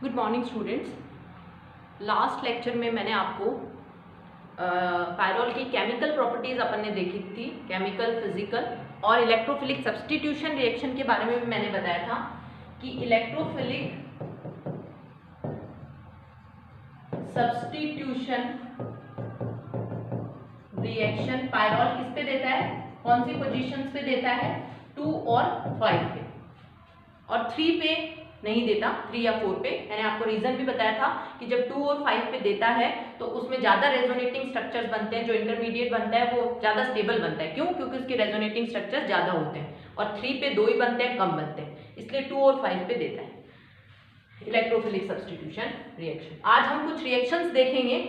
Good morning students. Last lecture में मैंने आपको पायरोल की केमिकल प्रॉपर्टीज अपन ने देखी थी, केमिकल, फिजिकल और इलेक्ट्रोफिलिक सब्स्टिट्यूशन रिएक्शन के बारे में भी मैंने बताया था कि इलेक्ट्रोफिलिक सब्स्टिट्यूशन रिएक्शन पायरोल किस पे देता है, कौन सी पोजीशंस पे देता है, 2 और 5 पे, और 3 पे नहीं देता, 3 या 4 पे। मैंने आपको रीजन भी बताया था कि जब 2 और 5 पे देता है तो उसमें ज्यादा रेजोनेटिंग स्ट्रक्चर्स बनते हैं, जो इंटरमीडिएट बनता है वो ज्यादा स्टेबल बनता है। क्यों? क्योंकि उसके रेजोनेटिंग स्ट्रक्चर्स ज्यादा होते हैं, और 3 पे 2 ही बनते हैं, कम बनते हैं, इसलिए 2 और 5 पे देता है इलेक्ट्रोफिलिक सब्स्टिट्यूशन रिएक्शन। आज हम कुछ रिएक्शंस देखेंगे।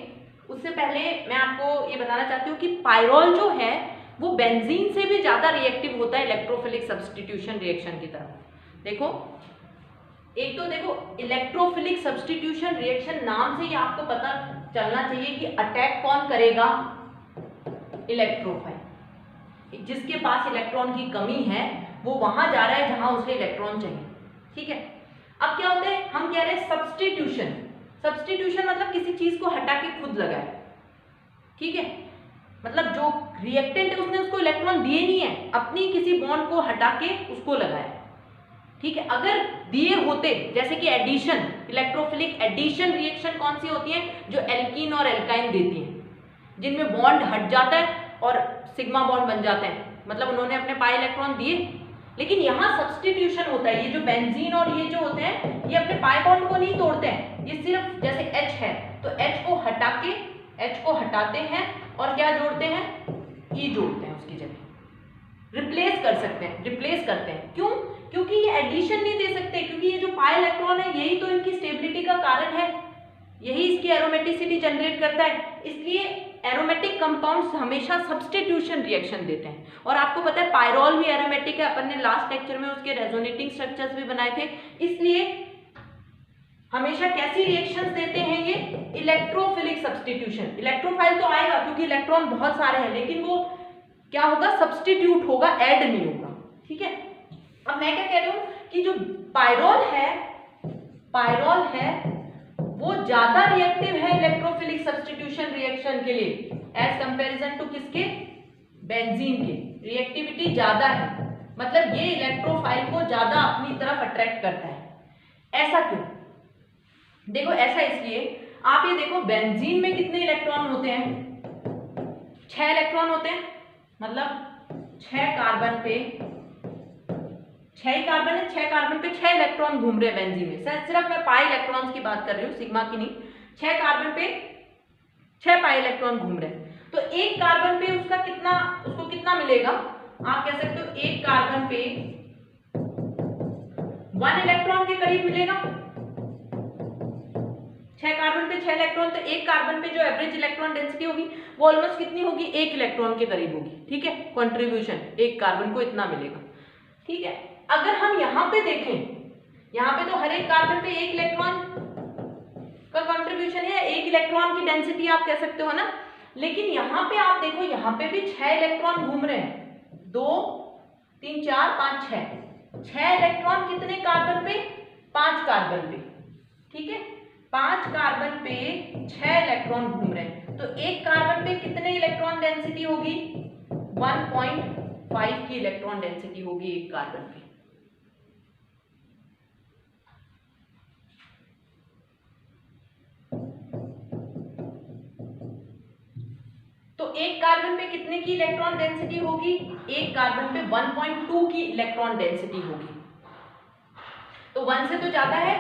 उससे पहले मैं आपको ये बताना चाहती हूँ कि पायरोल जो है वो बेंजीन से भी ज्यादा रिएक्टिव होता है इलेक्ट्रोफिलिक सब्स्टिट्यूशन रिएक्शन की तरह। देखो, एक तो देखो इलेक्ट्रोफिलिक सब्स्टिट्यूशन रिएक्शन नाम से ही आपको पता चलना चाहिए कि अटैक कौन करेगा, इलेक्ट्रोफाइल। जिसके पास इलेक्ट्रॉन की कमी है वो वहां जा रहा है जहां उसे इलेक्ट्रॉन चाहिए। ठीक है, अब क्या होता है, हम कह रहे हैं सब्स्टिट्यूशन। सब्स्टिट्यूशन मतलब किसी चीज को हटा के खुद लगाए। ठीक है, मतलब जो रिएक्टेंट है उसने उसको इलेक्ट्रॉन दिए नहीं है, अपनी किसी बॉन्ड को हटा के उसको लगाया। ठीक है, अगर दिए होते, जैसे कि एडिशन, इलेक्ट्रोफिलिक एडिशन रिएक्शन कौन सी होती है, जो एल्कीन और एल्काइन देती है, जिनमें बॉन्ड हट जाता है और सिग्मा बॉन्ड बन जाते हैं, मतलब उन्होंने अपने पाई इलेक्ट्रॉन दिए। लेकिन यहाँ सब्स्टिट्यूशन होता है, ये जो बेंजीन और ये जो होते हैं ये अपने पाई बॉन्ड को नहीं तोड़ते हैं, ये सिर्फ जैसे H है तो H को हटा के, H को हटाते हैं और क्या जोड़ते हैं, E जोड़ते हैं, उसकी जगह रिप्लेस कर सकते हैं, रिप्लेस करते हैं। क्यों? क्योंकि ये एडिशन नहीं दे सकते, क्योंकि ये जो पाई इलेक्ट्रॉन है यही तो इनकी स्टेबिलिटी का कारण है, यही इसकी एरोमेटिसिटी जनरेट करता है, इसलिए एरोमेटिक कंपाउंड्स हमेशा सब्स्टिट्यूशन रिएक्शन देते हैं। और आपको पता है पायरोल भी एरोमेटिक है, अपन ने लास्ट लेक्चर में उसके रेजोनेटिंग स्ट्रक्चर्स भी बनाए थे, इसलिए हमेशा कैसी रिएक्शंस देते हैं ये, इलेक्ट्रोफिलिक सब्स्टिट्यूशन। इलेक्ट्रोफाइल तो आएगा क्योंकि इलेक्ट्रॉन बहुत सारे हैं, लेकिन वो क्या होगा, सब्स्टिट्यूट होगा, ऐड नहीं होगा। ठीक है, अब मैं क्या कह रही हूं कि जो पायरोल है वो ज्यादा रिएक्टिव है इलेक्ट्रोफिलिक सब्स्टिट्यूशन रिएक्शन के लिए एज कंपैरिजन टू किसके, बेंजीन के। रिएक्टिविटी ज्यादा है, मतलब ये इलेक्ट्रोफाइल को ज्यादा अपनी तरफ अट्रैक्ट करता है। ऐसा क्यों? देखो, ऐसा इसलिए, आप ये देखो बेंजीन में कितने इलेक्ट्रॉन होते हैं, 6 इलेक्ट्रॉन होते हैं, मतलब 6 कार्बन पे 6 ही कार्बन है, 6 कार्बन पे 6 इलेक्ट्रॉन घूम रहे हैं बेंजीन में। सिर्फ मैं पाई इलेक्ट्रॉन्स की बात कर रही हूँ, सिग्मा की नहीं। 6 कार्बन पे 6 पाई इलेक्ट्रॉन घूम रहे हैं, तो एक कार्बन पे उसको कितना मिलेगा, आप कह सकते हो एक कार्बन पे 1 इलेक्ट्रॉन के करीब मिलेगा। 6 कार्बन पे 6 इलेक्ट्रॉन, तो एक कार्बन पे जो एवरेज इलेक्ट्रॉन डेंसिटी होगी वो ऑलमोस्ट कितनी होगी, 1 इलेक्ट्रॉन के करीब होगी। ठीक है, कंट्रीब्यूशन एक कार्बन को इतना मिलेगा। ठीक है, अगर हम यहाँ पे देखें, यहाँ पे तो हर एक कार्बन पे 1 इलेक्ट्रॉन का कंट्रीब्यूशन है, 1 इलेक्ट्रॉन की डेंसिटी आप कह सकते हो ना। लेकिन यहाँ पे आप देखो, यहाँ पे भी 6 इलेक्ट्रॉन घूम रहे हैं, 2 3 4 5 6 इलेक्ट्रॉन कितने कार्बन पे, 5 कार्बन पे। ठीक है, 5 कार्बन पे 6 इलेक्ट्रॉन घूम रहे हैं, तो एक कार्बन पे कितने इलेक्ट्रॉन डेंसिटी होगी, 1.5 की इलेक्ट्रॉन डेंसिटी होगी एक कार्बन पे। तो एक कार्बन पे कितने की इलेक्ट्रॉन डेंसिटी होगी, एक कार्बन पे 1.2 की इलेक्ट्रॉन डेंसिटी होगी। तो 1 से तो ज्यादा है,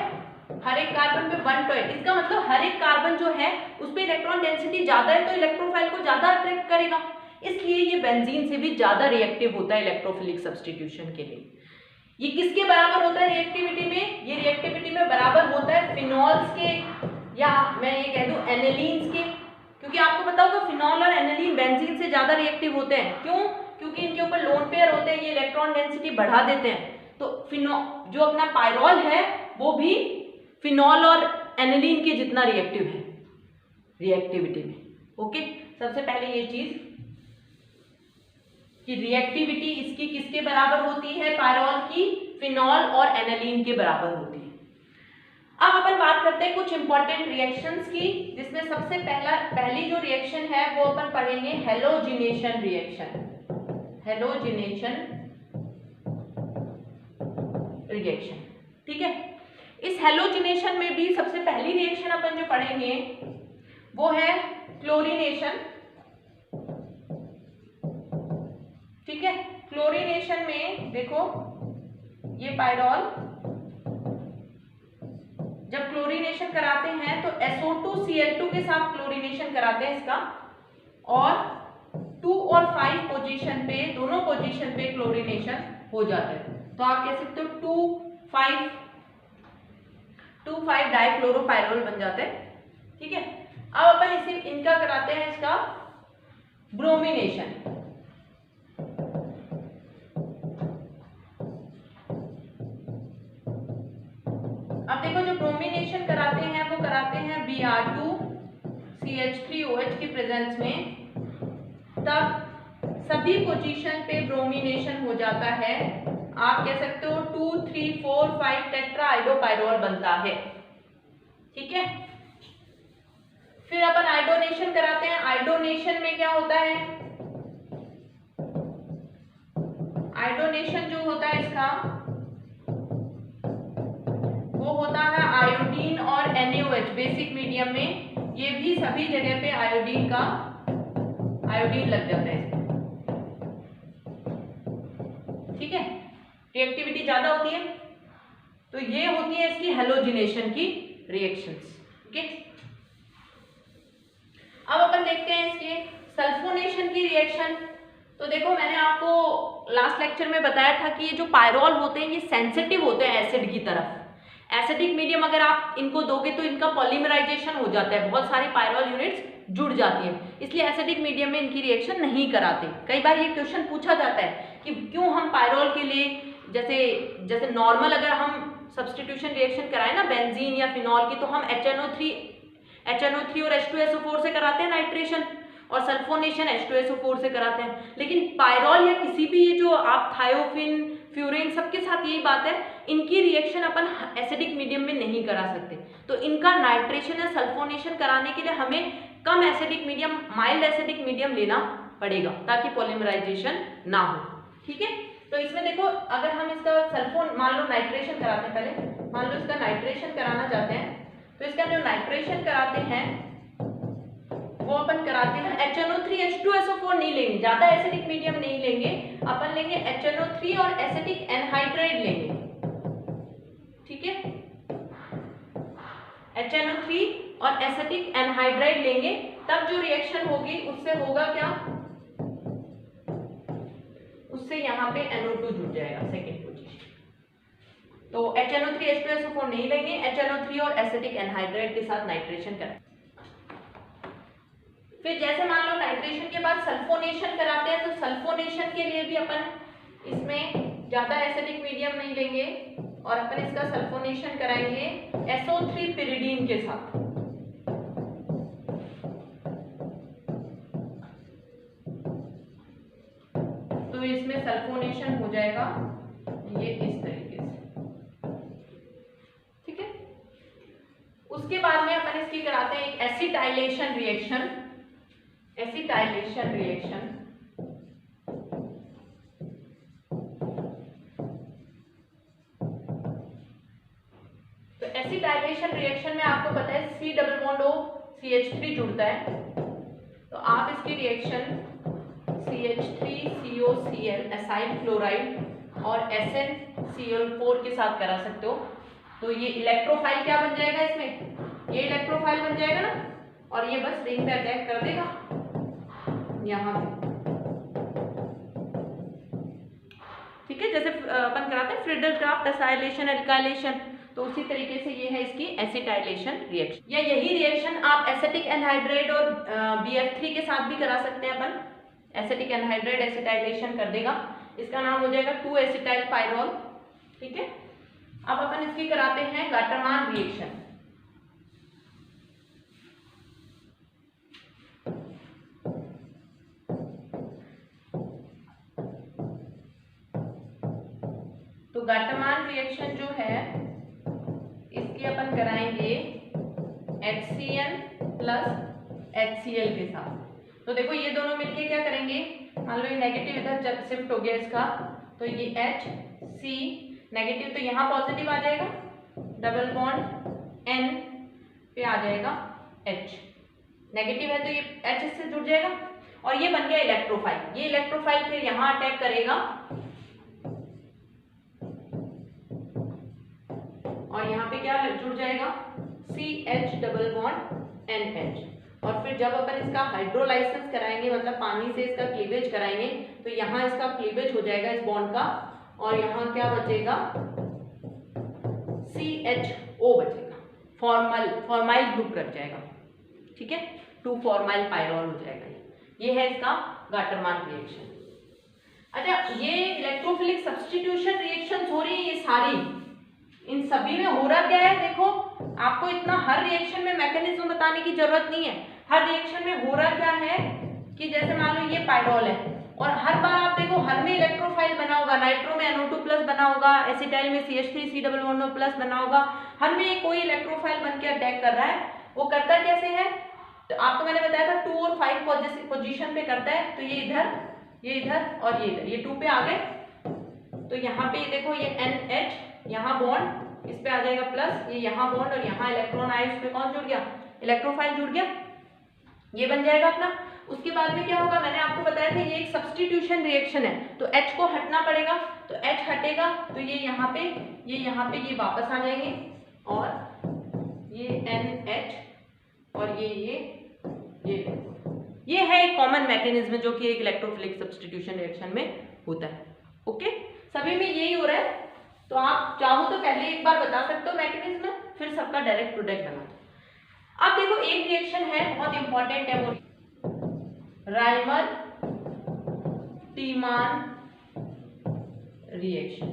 हर एक कार्बन पे 1 तो है, इसका मतलब हर एक कार्बन जो है उस पे इलेक्ट्रॉन डेंसिटी ज्यादा है, तो इलेक्ट्रोफाइल को ज्यादा अट्रैक्ट करेगा, इसलिए ये बेंजीन से भी ज्यादा रिएक्टिव होता है इलेक्ट्रोफिलिक सब्स्टिट्यूशन के लिए। ये किसके बराबर होता है रिएक्टिविटी में, ये रिएक्टिविटी में बराबर होता है फिनॉल्स के, या मैं ये कह दूं एनिलीन्स के, क्योंकि आपको पता होगा फिनॉल और एनिलीन बेंजीन से ज्यादा रिएक्टिव होते हैं। क्यों? क्योंकि इनके ऊपर लोन पेयर होते हैं, ये इलेक्ट्रॉन डेंसिटी बढ़ा देते हैं। तो जो अपना पायरोल है वो भी फिनॉल और एनिलीन के जितना रिएक्टिव है रिएक्टिविटी में। ओके, सबसे पहले ये चीज कि रिएक्टिविटी इसकी किसके बराबर होती है, पायरोल की फिनॉल और एनिलीन के बराबर होती है। अब अपन बात करते हैं कुछ इंपॉर्टेंट रिएक्शंस की, जिसमें सबसे पहली जो रिएक्शन है वो अपन पढ़ेंगे हेलोजिनेशन रिएक्शन। हेलोजिनेशन रिएक्शन, ठीक है। इस हेलोजिनेशन में भी सबसे पहली रिएक्शन अपन जो पढ़ेंगे वो है क्लोरीनेशन, ठीक है। क्लोरीनेशन में देखो ये पायरॉल जब क्लोरीनेशन कराते हैं तो SO2Cl2 के साथ क्लोरीनेशन कराते हैं इसका, और 2 और 5 पोजीशन पे, दोनों पोजीशन पे क्लोरीनेशन हो जाता है। तो आप कह सकते हो 2,5 डाइक्लोरोपायरोल बन जाते हैं, ठीक है। अब अपन इनका कराते हैं इसका ब्रोमिनेशन। अब देखो जो ब्रोमिनेशन कराते हैं वो कराते हैं Br2CH3OH की प्रेजेंस में, तब सभी पोजीशन पे ब्रोमिनेशन हो जाता है। आप कह सकते हो 2, 3, 4, 5 टेट्रा आइडोपायरोल बनता है, ठीक है। फिर अपन आइडोनेशन कराते हैं। आइडोनेशन में क्या होता है, आइडोनेशन जो होता है इसका वो होता है आयोडीन और NaOH बेसिक मीडियम में, ये भी सभी जगह पे आयोडीन लग जाता है, ठीक है। रिएक्टिविटी ज्यादा होती है, तो ये होती है इसकी हेलोजिनेशन की रिएक्शंस, ठीक है। अब अपन देखते हैं इसके सल्फोनेशन की रिएक्शन। तो देखो मैंने आपको लास्ट लेक्चर में बताया था कि ये जो पायरोल होते हैं ये सेंसिटिव होते हैं एसिड की तरफ। एसिडिक मीडियम अगर आप इनको दोगे तो इनका पॉलीमराइजेशन हो जाता है, बहुत सारी पायरोल यूनिट्स जुड़ जाती हैं, इसलिए एसिडिक मीडियम में इनकी रिएक्शन नहीं कराते। कई बार ये क्वेश्चन पूछा जाता है कि क्यों हम पायरोल के लिए जैसे नॉर्मल अगर हम सब्स्टिट्यूशन रिएक्शन कराए ना बेंजीन या फिनॉल की, तो हम HNO3 और H2SO4 से कराते हैं नाइट्रेशन, और सल्फोनेशन H2SO4 से कराते हैं। लेकिन पायरोल या किसी भी ये जो आप थायोफिन, फ्यूरिन, सबके साथ यही बात है, इनकी रिएक्शन अपन एसिडिक मीडियम में नहीं करा सकते। तो इनका नाइट्रेशन या सल्फोनेशन कराने के लिए हमें कम acidic medium, mild acidic medium लेना पड़ेगा ताकि पॉलीमराइजेशन ना हो, ठीक है। तो इसमें देखो अगर हम इसका सल्फोन मान लो नाइट्रेशन कराते हैं, पहले मान लो इसका नाइट्रेशन कराना चाहते हैं, तो इसका जो नाइट्रेशन कराते हैं वो अपन कराते हैं HNO3 H2SO4 नहीं लेंगे, ज्यादा एसिडिक मीडियम नहीं लेंगे, अपन लेंगे HNO3 और एसिटिक एनहाइड्राइड लेंगे, ठीक है। HNO3 और एसिटिक एनहाइड्राइड लेंगे, तब जो रिएक्शन होगी उससे होगा क्या, उससे यहाँ पे NO2 जुड़ जाएगा सेकेंड पोजीशन। तो HNO3 H2SO4 नहीं लेंगे, HNO3 और एसिटिक एनहाइड्राइड के साथ नाइट्रेशन करें। फिर जैसे मान लो नाइट्रेशन के बाद सल्फोनेशन कराते हैं, तो सल्फोनेशन के लिए भी अपन इसमें ज्यादा एसिडिक मीडियम नहीं लेंगे और अपन इसका सल्फोनेशन कराएंगे SO3 पिरिडीन के साथ। तो इसमें सल्फोनेशन हो जाएगा ये इस तरीके से, ठीक है। उसके बाद में अपन इसकी कराते हैं एक एसिटाइलेशन रिएक्शन। एसिटाइलेशन रिएक्शन तो एसिटाइलेशन रिएक्शन में आपको पता है C+O CH3 जुड़ता है, तो आप इसकी रिएक्शन CH3COCl एसाइल क्लोराइड और SnCl4 के साथ करा सकते हो। तो ये इलेक्ट्रोफाइल क्या बन जाएगा, इसमें ये इलेक्ट्रोफाइल बन जाएगा ना, और ये बस रिंग पे अटैक कर देगा यहाँ पे, ठीक है। जैसे अपन कराते हैं फ्रिडल-क्राफ्ट एसाइलेशन, एल्काइलेशन, तो उसी तरीके से ये है इसकी एसिटाइलेशन रिएक्शन। या यही रिएक्शन आप एसिटिक एनहाइड्राइड और BF3 के साथ भी करा सकते हैं अपन। एसिटिक एनहाइड्राइड एसिटाइलेशन कर देगा, इसका नाम हो जाएगा 2-एसिटाइल पायरोल, ठीक है। अब अपन इसकी कराते हैं गाटरमान रिएक्शन। तो गाटरमान रिएक्शन जो है इसकी अपन रिएक्शन कराएंगे HCl प्लस HCl के साथ, तो देखो ये दोनों मिलके क्या करेंगे, मान लो ये नेगेटिव इधर शिफ्ट हो गया इसका, तो ये HC नेगेटिव तो यहाँ पॉजिटिव आ जाएगा, डबल बॉन्ड N पे आ जाएगा H, नेगेटिव है तो ये H इससे जुड़ जाएगा और ये बन गया इलेक्ट्रोफाइल। ये इलेक्ट्रोफाइल फिर यहाँ अटैक करेगा और यहाँ पे क्या जुड़ जाएगा, CH डबल बॉन्ड NH, और फिर जब अपन इसका हाइड्रोलाइसिस कराएंगे मतलब पानी से इसका क्लीवेज कराएंगे तो यहाँ इसका क्लीवेज हो जाएगा इस बॉन्ड का और यहाँ क्या बचेगा, CHO बचेगा, फॉर्माइल ग्रुप रख जाएगा, ठीक है, 2 फॉर्माइल पायरोल हो जाएगा। ये है इसका गाटरमान रिएक्शन। अच्छा, ये इलेक्ट्रोफिलिक सब्स्टिट्यूशन रिएक्शंस हो रही है ये सारी, इन सभी में हो रहा क्या है, देखो आपको इतना हर रिएक्शन में मैकेनिज्म बताने की जरूरत नहीं है। हर रिएक्शन में हो रहा क्या है कि जैसे मान लो ये पायरोल है और हर बार आप देखो हर में इलेक्ट्रोफाइल बना होगा, नाइट्रो में NO2 प्लस बना होगा, एसिटाइल में CH3C डबल बॉन्ड प्लस बना होगा, हर में कोई इलेक्ट्रोफाइल बन के अटैक कर रहा है। वो करता कैसे है, तो आपको मैंने बताया था 2 और 5 पोजीशन पे करता है, तो ये इधर और ये इधर, ये 2 पे आ गए, तो यहाँ पे देखो ये NH यहाँ बॉन्ड इस पे आ जाएगा प्लस, ये यहाँ बॉन्ड और यहाँ इलेक्ट्रॉन आए, उस पे कौन जुड़ गया, इलेक्ट्रोफाइल जुड़ गया, ये बन जाएगा अपना। उसके बाद में क्या होगा, मैंने आपको बताया था ये एक सब्स्टिट्यूशन रिएक्शन है, तो H को हटना पड़ेगा, तो H हटेगा तो ये यहाँ पे ये वापस आ जाएंगे और ये NH और ये है एक कॉमन मैकेनिज्म जो कि एक इलेक्ट्रोफिलिक सब्स्टिट्यूशन रिएक्शन में होता है। ओके, सभी में यही हो रहा है, तो आप चाहो तो पहले एक बार बता सकते हो मैकेनिज्म, फिर सबका डायरेक्ट प्रोडक्ट बना दो। अब देखो एक रिएक्शन है बहुत इंपॉर्टेंट है, वो राइमर टीमान रिएक्शन।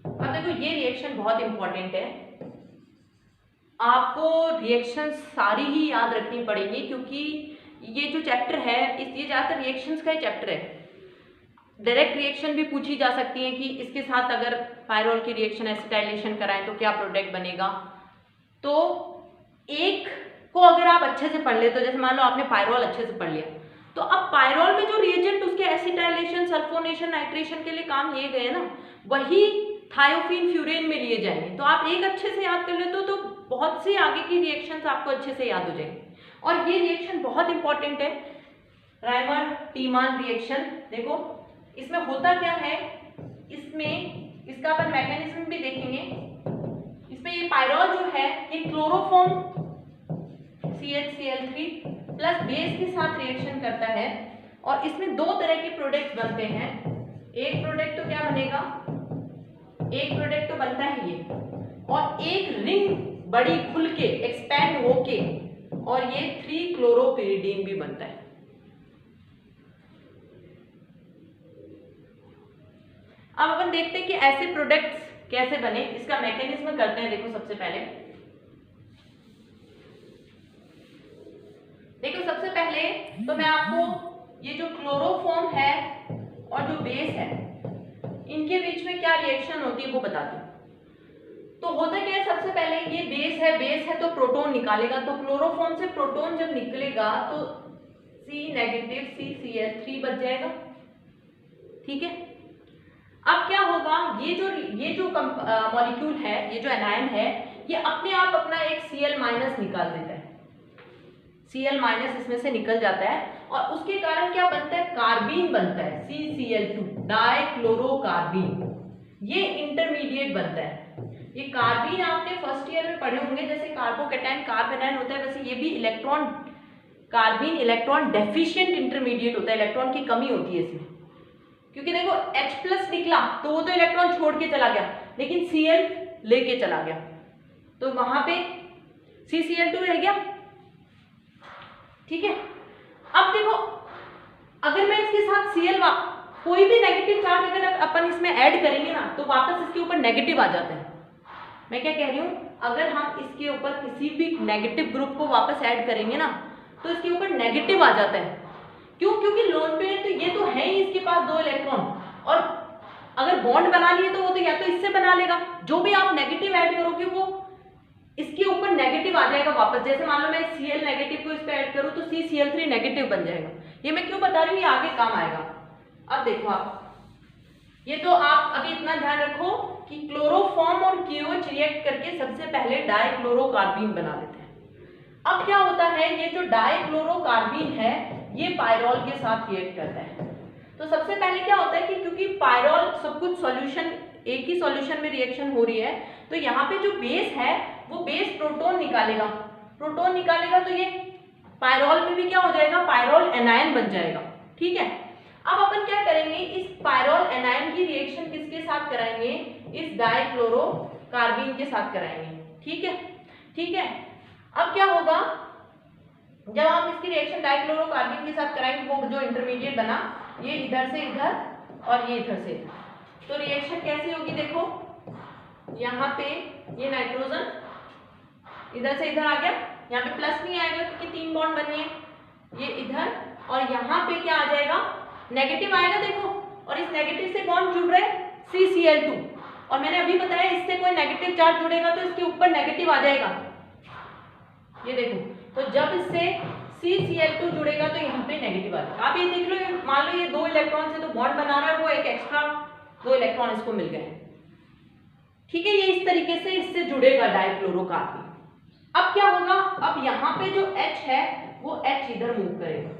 अब देखो ये रिएक्शन बहुत इंपॉर्टेंट है, आपको रिएक्शन सारी ही याद रखनी पड़ेगी क्योंकि ये जो चैप्टर है ये ज्यादातर रिएक्शंस का ही चैप्टर है। डायरेक्ट रिएक्शन भी पूछी जा सकती है कि इसके साथ अगर पायरोल की रिएक्शन एसिटाइलेशन कराएं तो क्या प्रोडक्ट बनेगा। तो एक को अगर आप अच्छे से पढ़ ले, तो जैसे मान लो आपने पायरोल अच्छे से पढ़ लिया, तो अब पायरोल में जो रिएजेंट उसके एसिटाइलेशन, सल्फोनेशन, नाइट्रेशन के लिए काम लिए गए ना, वही थायोफीन फ्यूरेन में लिए जाएंगे। तो आप एक अच्छे से याद कर लेते हो तो बहुत सी आगे की रिएक्शंस आपको अच्छे से याद हो जाएंगे। और ये रिएक्शन बहुत इंपॉर्टेंट है, राइमर टीमान रिएक्शन। देखो इसमें होता क्या है, इसमें इसका अपन मैकेनिज्म भी देखेंगे। इसमें ये पायरोल जो है ये क्लोरोफॉर्म CHCl3 प्लस बेस के साथ रिएक्शन करता है और इसमें 2 तरह के प्रोडक्ट बनते हैं। एक प्रोडक्ट तो क्या बनेगा, एक प्रोडक्ट तो बनता है ये, और एक रिंग बड़ी खुल के एक्सपैंड होके और ये 3-क्लोरोपिरिडीन भी बनता है। अब अपन देखते हैं कि ऐसे प्रोडक्ट्स कैसे बने, इसका मैकेनिज्म करते हैं। देखो सबसे पहले तो मैं आपको ये जो क्लोरोफॉर्म है और जो बेस है इनके बीच में क्या रिएक्शन होती है वो बताती हूँ। तो होता क्या है, सबसे पहले ये बेस है तो प्रोटॉन निकालेगा, तो क्लोरोफॉर्म से प्रोटॉन जब निकलेगा तो C नेगेटिव CCl3 बच जाएगा, ठीक है। अब क्या होगा, ये जो मॉलिक्यूल है, ये जो एनायन है, ये अपने आप अपना एक Cl- निकाल देता है, Cl- इसमें से निकल जाता है और उसके कारण क्या बनता है, कार्बीन बनता है, CCl2 डाइक्लोरोकार्बीन। ये इंटरमीडिएट बनता है। ये कार्बीन आपने फर्स्ट ईयर में पढ़े होंगे, जैसे कार्बोकैटायन कार्बेनाइन होता है, वैसे ये भी कार्बीन इलेक्ट्रॉन डेफिशिएंट इंटरमीडिएट होता है, इलेक्ट्रॉन की कमी होती है इसमें। क्योंकि देखो H+ निकला तो वो तो इलेक्ट्रॉन छोड़ के चला गया, लेकिन Cl लेके चला गया, तो वहां पे CCl2 रह गया, ठीक है। अब देखो अगर मैं इसके साथ Cl कोई भी नेगेटिव चार्ज अगर अपन इसमें ऐड करेंगे ना, तो वापस इसके ऊपर नेगेटिव आ जाता है। मैं क्या कह रही हूँ, अगर हम इसके ऊपर किसी भी नेगेटिव ग्रुप को वापस ऐड करेंगे ना, तो इसके ऊपर नेगेटिव आ जाता है। क्यों? क्योंकि लोन पेयर तो ये तो है ही इसके पास 2 इलेक्ट्रॉन, और अगर बॉन्ड बना लिए तो वो तो या तो इससे बना लेगा, जो भी आप नेगेटिव ऐड करोगे वो नेगेटिव आ जाएगा वापस। जैसे मान लो मैं Cl नेगेटिव को इस पे ऐड करूं तो CCl3 नेगेटिव बन जाएगा। ये मैं क्यों बता रही हूँ, ये आगे काम आएगा। अब देखो आप, ये तो आप अभी इतना ध्यान रखो कि क्लोरोफॉर्म और KOH रिएक्ट करके सबसे पहले डाइक्लोरोकार्बीन बना देते हैं। अब क्या होता है, ये जो डाइक्लोरोकार्बीन है ये पायरोल के साथ रिएक्ट करता है। तो सबसे पहले क्या होता है कि क्योंकि पायरोल सब कुछ सॉल्यूशन, एक ही सॉल्यूशन में रिएक्शन हो रही है, तो यहाँ पे जो बेस है वो बेस प्रोटॉन निकालेगा। प्रोटॉन निकालेगा तो ये पायरोल में भी क्या हो जाएगा, पायरोल एनायन बन जाएगा। ठीक है, अब अपन क्या करेंगे, इस पायरोल एनायन की रिएक्शन किसके साथ कराएंगे, इस डाइक्लोरोकार्बीन के साथ कराएंगे। ठीक है, ठीक है। अब क्या होगा, जब हम इसकी रिएक्शन डाइक्लोरोकार्बीन के साथ कराएंगे, वो जो इंटरमीडिएट बना ये इधर से इधर और ये इधर से इधर, तो रिएक्शन कैसी होगी, देखो यहाँ पे ये नाइट्रोजन इधर से इधर आ गया, यहाँ पे प्लस नहीं आएगा क्योंकि 3 बॉन्ड बने हैं, ये इधर, और यहाँ पे क्या आ जाएगा, नेगेटिव आएगा देखो, और इस नेगेटिव से कौन जुड़ रहा है, CCl2, और मैंने अभी बताया इससे कोई नेगेटिव चार्ज जुड़ेगा तो इसके ऊपर नेगेटिव आ जाएगा। ये देखो, तो जब इससे CCl2 जुड़ेगा तो यहाँ पे नेगेटिव आ जाएगा। आप ये देख लो, मान लो ये 2 इलेक्ट्रॉन से तो बॉन्ड बना रहा है, वो एक एक्स्ट्रा 2 इलेक्ट्रॉन इसको मिल गए। ठीक है, ये इस तरीके से इससे जुड़ेगा डाइक्लोरोकार्बीन। अब क्या होगा, अब यहाँ पे जो H है वो H इधर मूव करेगा।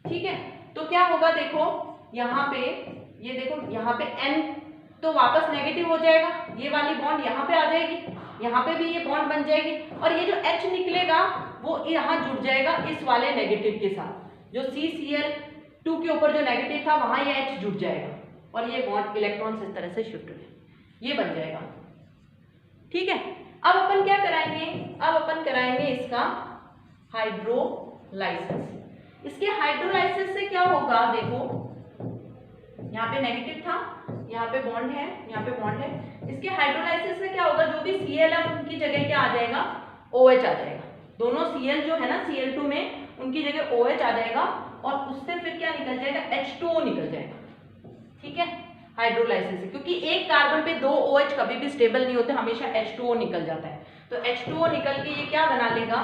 ठीक है, तो क्या होगा, देखो यहाँ पे, ये देखो यहाँ पे N तो वापस नेगेटिव हो जाएगा, ये वाली बॉन्ड यहाँ पे आ जाएगी, यहाँ पे भी ये बॉन्ड बन जाएगी, और ये जो H निकलेगा वो यहाँ जुड़ जाएगा इस वाले नेगेटिव के साथ। जो CCl2 के ऊपर जो नेगेटिव था वहां ये H जुड़ जाएगा, और ये बॉन्ड इलेक्ट्रॉन इस तरह से शिफ्ट हो जाए, ये बन जाएगा। ठीक है, अब अपन क्या कराएंगे, अब अपन कराएंगे इसका हाइड्रोलाइसिस। इसके हाइड्रोलाइसिस से क्या होगा, देखो यहाँ पे नेगेटिव था, यहाँ पे बॉन्ड है, यहाँ पे बॉन्ड है। इसके हाइड्रोलाइसिस से क्या होगा, जो भी Cl है उनकी जगह क्या आ जाएगा, OH आ जाएगा। दोनों Cl जो है ना Cl2 में, उनकी जगह OH आ जाएगा, और उससे फिर क्या निकल जाएगा, H2O निकल जाएगा। ठीक है, हाइड्रोलाइसिस से, क्योंकि एक कार्बन पे 2 OH कभी भी स्टेबल नहीं होते, हमेशा H2O निकल जाता है। तो H2O निकल के ये क्या बना लेगा,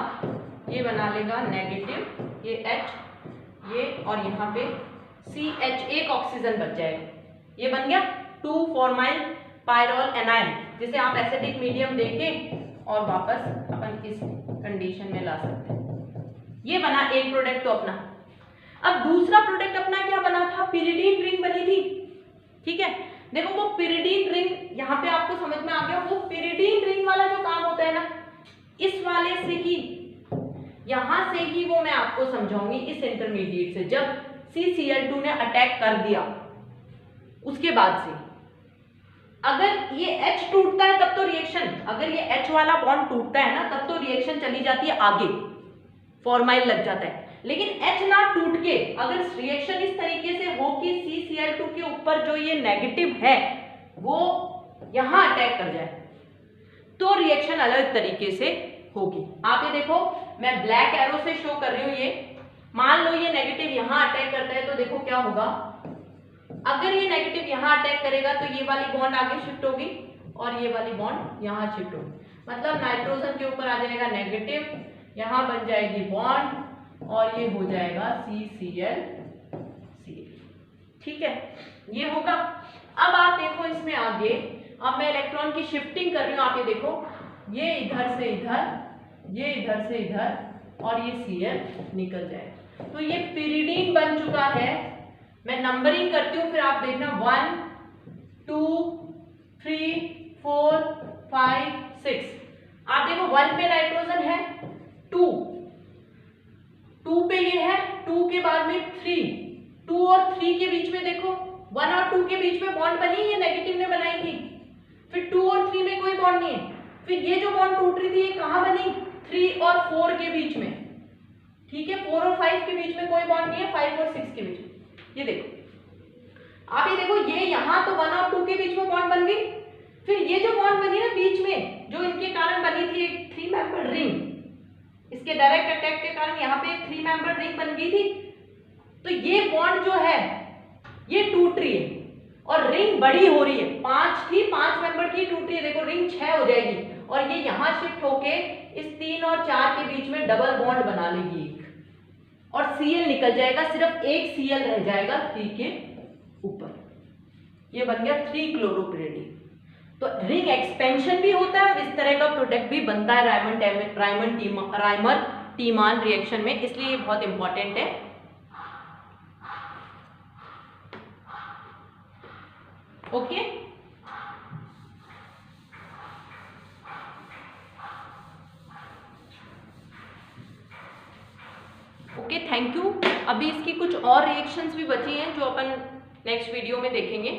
ये बना लेगा नेगेटिव, ये H, ये, और यहाँ पे CH, एक ऑक्सीजन बच जाएगा, ये बन गया 2-फॉर्माइल पायरोल एनायन, जिसे आप एसिडिक मीडियम देके और वापस अपन इस कंडीशन में ला सकते हैं। ये बना एक प्रोडक्ट तो अपना। अब दूसरा प्रोडक्ट अपना क्या बना था, पिरिडीन रिंग बनी थी। ठीक है, देखो वो पिरिडीन रिंग यहाँ पे आपको समझ में आ गया। वो पिरिडीन रिंग वाला जो काम होता है ना, इस वाले से ही, यहां से ही वो मैं आपको समझाऊंगी इस इंटरमीडिएट से। जब CCl2 ने अटैक कर दिया उसके बाद से, अगर ये H टूटता है तब तो रिएक्शन, अगर ये H वाला बॉन्ड टूटता है ना तब तो रिएक्शन चली जाती है आगे, फॉर्माइल लग जाता है। लेकिन H ना टूट के अगर रिएक्शन इस तरीके से हो कि CCl2 के ऊपर जो ये नेगेटिव है वो यहां अटैक कर जाए, तो रिएक्शन अलग तरीके से होगी। आप ये देखो, मैं ब्लैक एरो से शो कर रही हूं। ये मान लो ये नेगेटिव यहां अटैक करता है, तो देखो क्या होगा, अगर ये नेगेटिव यहां अटैक करेगा तो ये वाली बॉन्ड आगे शिफ्ट होगी और ये वाली बॉन्ड यहां शिफ्ट होगी, मतलब नाइट्रोजन के ऊपर आ जाएगा नेगेटिव, यहां बन जाएगी बॉन्ड और ये हो जाएगा CCl। ठीक है, ये होगा। अब आप देखो इसमें आगे, अब मैं इलेक्ट्रॉन की शिफ्टिंग कर रही हूं। आप ये देखो, ये इधर से इधर, ये इधर से इधर, और ये Cl निकल जाएगा। तो ये पिरिडीन बन चुका है। मैं नंबरिंग करती हूँ, फिर आप देखना 1 2 3 4 5 6। आप देखो 1 पे नाइट्रोजन है, 2 पे ये है, 2 के बाद में 3, 2 और 3 के बीच में देखो 1 और 2 के बीच में बॉन्ड बनी, ये नेगेटिव ने बनाई थी। फिर 2 और 3 में कोई बॉन्ड नहीं है। फिर ये जो बॉन्ड टूट रही थी ये कहाँ बनी, 3 और 4 के बीच में। ठीक है, 4 और 5 के बीच में कोई बॉन्ड नहीं है, 5 और 6 के बीच में। ये देखो, आप ये देखो, ये यहाँ तो 1 और 2 के बीच में बॉन्ड बन गई। फिर ये जो बॉन्ड बनी ना बीच में, जो इनके कारण बनी थी एक 3 मेंबर रिंग, इसके डायरेक्ट अटैक के कारण यहाँ पे एक 3 मेंबर रिंग बन गई थी। तो ये बॉन्ड जो है ये टूट रही है, और रिंग बड़ी हो रही है, 5 थी, 5 मेंबर की टूट रही है, देखो रिंग 6 हो जाएगी और ये यहां शिफ्ट होके इस 3 और 4 के बीच में डबल बॉन्ड बना लेगी एक और Cl निकल जाएगा, सिर्फ एक Cl रह जाएगा 3 के ऊपर। ये बन गया 3 क्लोरोपिरिडिन। तो रिंग एक्सपेंशन भी होता है और इस तरह का प्रोडक्ट भी बनता है राइमर टीमान रिएक्शन में, इसलिए ये बहुत इंपॉर्टेंट है। Okay okay, thank you. अभी इसकी कुछ और रिएक्शंस भी बची हैं जो अपन नेक्स्ट वीडियो में देखेंगे।